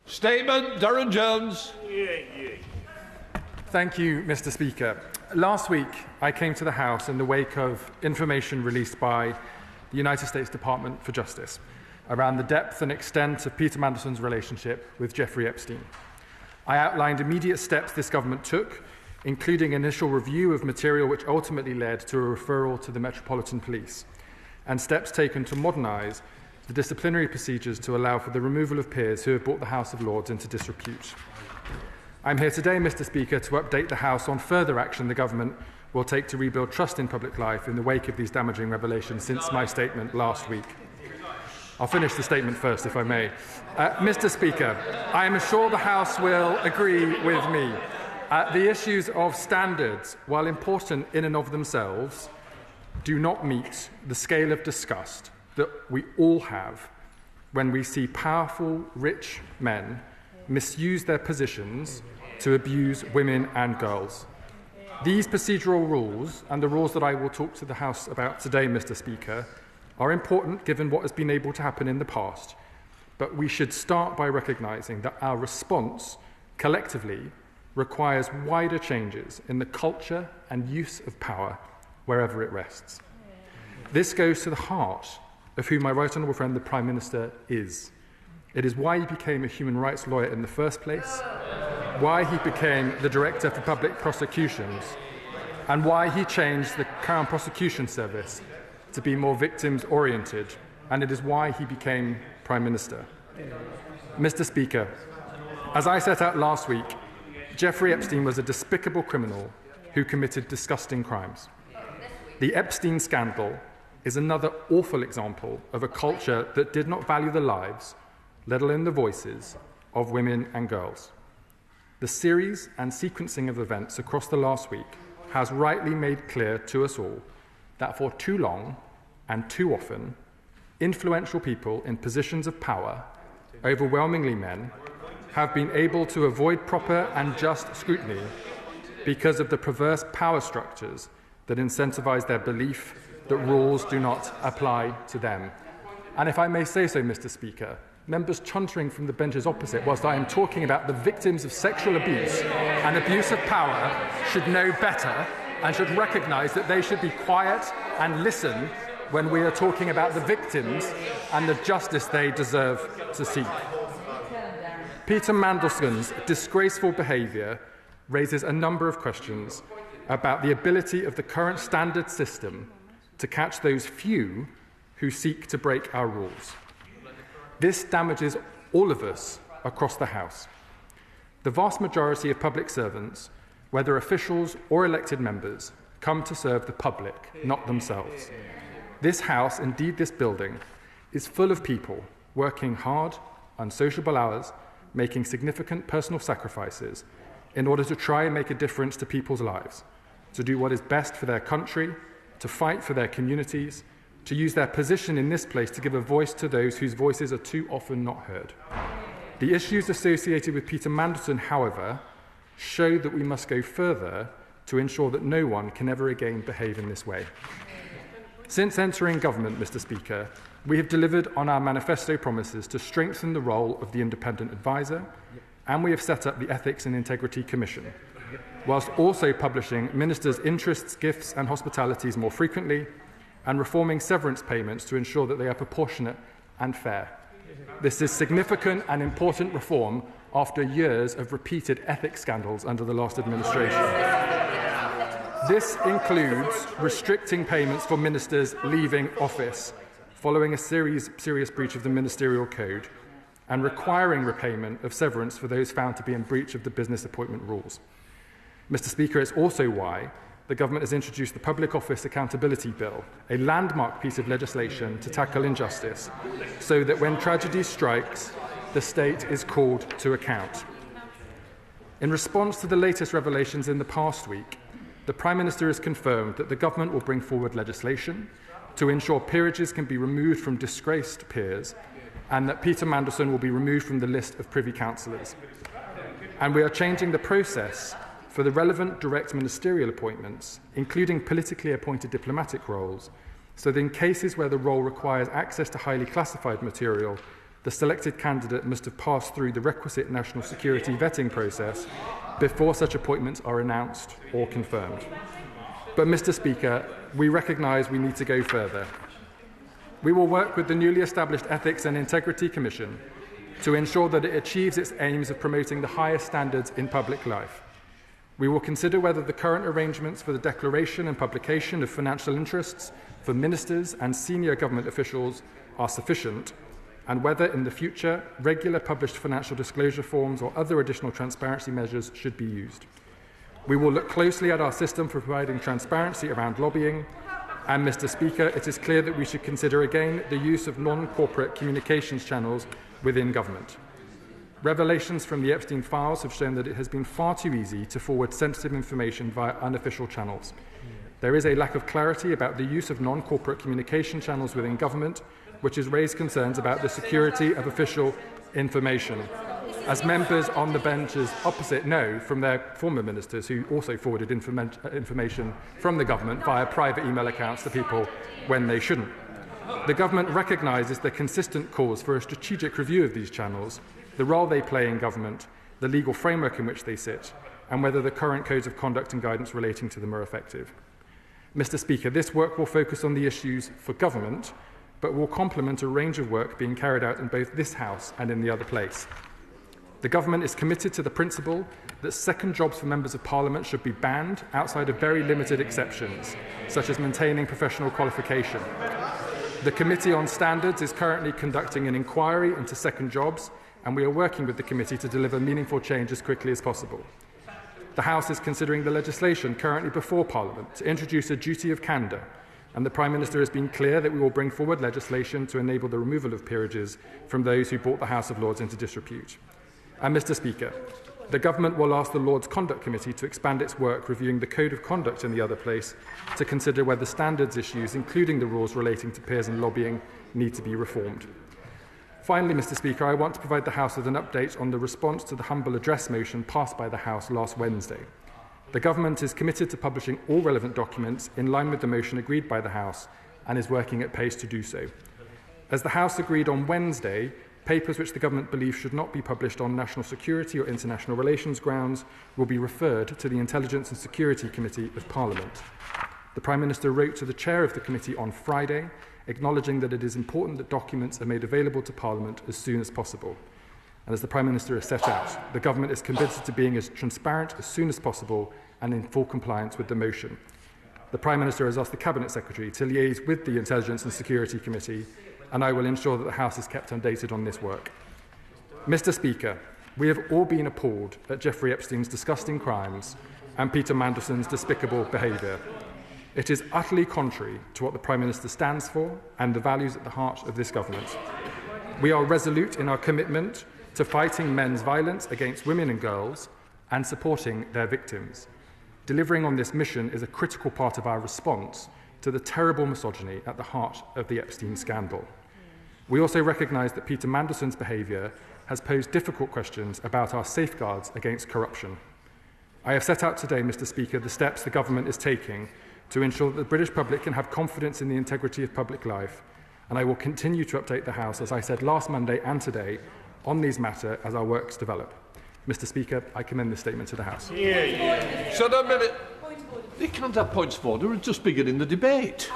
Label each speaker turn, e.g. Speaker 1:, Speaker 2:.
Speaker 1: Statement, Darren Jones.
Speaker 2: Thank you, Mr. Speaker. Last week, I came to the House in the wake of information released by the United States Department for Justice around the depth and extent of Peter Mandelson's relationship with Jeffrey Epstein. I outlined immediate steps this government took, including initial review of material which ultimately led to a referral to the Metropolitan Police, and steps taken to modernise the disciplinary procedures to allow for the removal of peers who have brought the House of Lords into disrepute. I'm here today, Mr. Speaker, to update the House on further action the government will take to rebuild trust in public life in the wake of these damaging revelations since my statement last week. I'll finish the statement first, if I may. Mr. Speaker, I am sure the House will agree with me. The issues of standards, while important in and of themselves, do not meet the scale of disgust that we all have when we see powerful, rich men misuse their positions to abuse women and girls. These procedural rules, and the rules that I will talk to the House about today, Mr. Speaker, are important given what has been able to happen in the past, but we should start by recognising that our response, collectively, requires wider changes in the culture and use of power wherever it rests. This goes to the heart of who my right honourable friend, the Prime Minister, is. It is why he became a human rights lawyer in the first place, why he became the Director for Public Prosecutions, and why he changed the Crown Prosecution Service to be more victims-oriented, and it is why he became Prime Minister. Mr. Speaker, as I set out last week, Jeffrey Epstein was a despicable criminal who committed disgusting crimes. The Epstein scandal is another awful example of a culture that did not value the lives, let alone the voices, of women and girls. The series and sequencing of events across the last week has rightly made clear to us all that for too long and too often, influential people in positions of power, overwhelmingly men, have been able to avoid proper and just scrutiny because of the perverse power structures that incentivise their belief that rules do not apply to them. And if I may say so, Mr. Speaker, members chuntering from the benches opposite, whilst I am talking about the victims of sexual abuse and abuse of power, should know better and should recognise that they should be quiet and listen when we are talking about the victims and the justice they deserve to seek. Peter Mandelson's disgraceful behaviour raises a number of questions about the ability of the current standard system to catch those few who seek to break our rules. This damages all of us across the House. The vast majority of public servants, whether officials or elected members, come to serve the public, not themselves. This House, indeed this building, is full of people working hard, unsociable hours, making significant personal sacrifices in order to try and make a difference to people's lives, to do what is best for their country, to fight for their communities, to use their position in this place to give a voice to those whose voices are too often not heard. The issues associated with Peter Mandelson, however, show that we must go further to ensure that no one can ever again behave in this way. Since entering government, Mr. Speaker, we have delivered on our manifesto promises to strengthen the role of the independent advisor, and we have set up the Ethics and Integrity Commission, whilst also publishing ministers' interests, gifts and hospitalities more frequently, and reforming severance payments to ensure that they are proportionate and fair. This is significant and important reform after years of repeated ethics scandals under the last administration. This includes restricting payments for ministers leaving office following a serious breach of the ministerial code, and requiring repayment of severance for those found to be in breach of the business appointment rules. Mr. Speaker, it's also why the government has introduced the Public Office Accountability Bill, a landmark piece of legislation to tackle injustice, so that when tragedy strikes, the state is called to account. In response to the latest revelations in the past week, the Prime Minister has confirmed that the government will bring forward legislation to ensure peerages can be removed from disgraced peers, and that Peter Mandelson will be removed from the list of Privy Councillors. And we are changing the process for the relevant direct ministerial appointments, including politically appointed diplomatic roles, so that in cases where the role requires access to highly classified material, the selected candidate must have passed through the requisite national security vetting process before such appointments are announced or confirmed. But, Mr. Speaker, we recognise we need to go further. We will work with the newly established Ethics and Integrity Commission to ensure that it achieves its aims of promoting the highest standards in public life. We will consider whether the current arrangements for the declaration and publication of financial interests for ministers and senior government officials are sufficient, and whether in the future regular published financial disclosure forms or other additional transparency measures should be used. We will look closely at our system for providing transparency around lobbying, and, Mr. Speaker, it is clear that we should consider again the use of non-corporate communications channels within government. Revelations from the Epstein files have shown that it has been far too easy to forward sensitive information via unofficial channels. There is a lack of clarity about the use of non-corporate communication channels within government, which has raised concerns about the security of official information. As members on the benches opposite know from their former ministers who also forwarded information from the government via private email accounts to people when they shouldn't. The government recognises the consistent cause for a strategic review of these channels, the role they play in government, the legal framework in which they sit, and whether the current codes of conduct and guidance relating to them are effective. Mr. Speaker, this work will focus on the issues for government, but will complement a range of work being carried out in both this House and in the other place. The government is committed to the principle that second jobs for members of Parliament should be banned outside of very limited exceptions, such as maintaining professional qualification. The Committee on Standards is currently conducting an inquiry into second jobs, and we are working with the committee to deliver meaningful change as quickly as possible. The House is considering the legislation currently before Parliament to introduce a duty of candour, and the Prime Minister has been clear that we will bring forward legislation to enable the removal of peerages from those who brought the House of Lords into disrepute. And, Mr. Speaker, the government will ask the Lords Conduct Committee to expand its work reviewing the Code of Conduct in the other place to consider whether standards issues, including the rules relating to peers and lobbying, need to be reformed. Finally, Mr. Speaker, I want to provide the House with an update on the response to the humble address motion passed by the House last Wednesday. The government is committed to publishing all relevant documents in line with the motion agreed by the House and is working at pace to do so. As the House agreed on Wednesday, papers which the government believes should not be published on national security or international relations grounds will be referred to the Intelligence and Security Committee of Parliament. The Prime Minister wrote to the chair of the committee on Friday, acknowledging that it is important that documents are made available to Parliament as soon as possible. And as the Prime Minister has set out, the government is committed to being as transparent as soon as possible and in full compliance with the motion. The Prime Minister has asked the Cabinet Secretary to liaise with the Intelligence and Security Committee, and I will ensure that the House is kept updated on this work. Mr. Speaker, we have all been appalled at Jeffrey Epstein's disgusting crimes and Peter Mandelson's despicable behaviour. It is utterly contrary to what the Prime Minister stands for and the values at the heart of this government. We are resolute in our commitment to fighting men's violence against women and girls and supporting their victims. Delivering on this mission is a critical part of our response to the terrible misogyny at the heart of the Epstein scandal. We also recognise that Peter Mandelson's behaviour has posed difficult questions about our safeguards against corruption. I have set out today, Mr. Speaker, the steps the government is taking to ensure that the British public can have confidence in the integrity of public life, and I will continue to update the House, as I said last Monday and today, on these matters as our works develop. Mr. Speaker, I commend this statement to the House.
Speaker 1: Shut up a minute. They can't have points of order. We're just beginning the debate.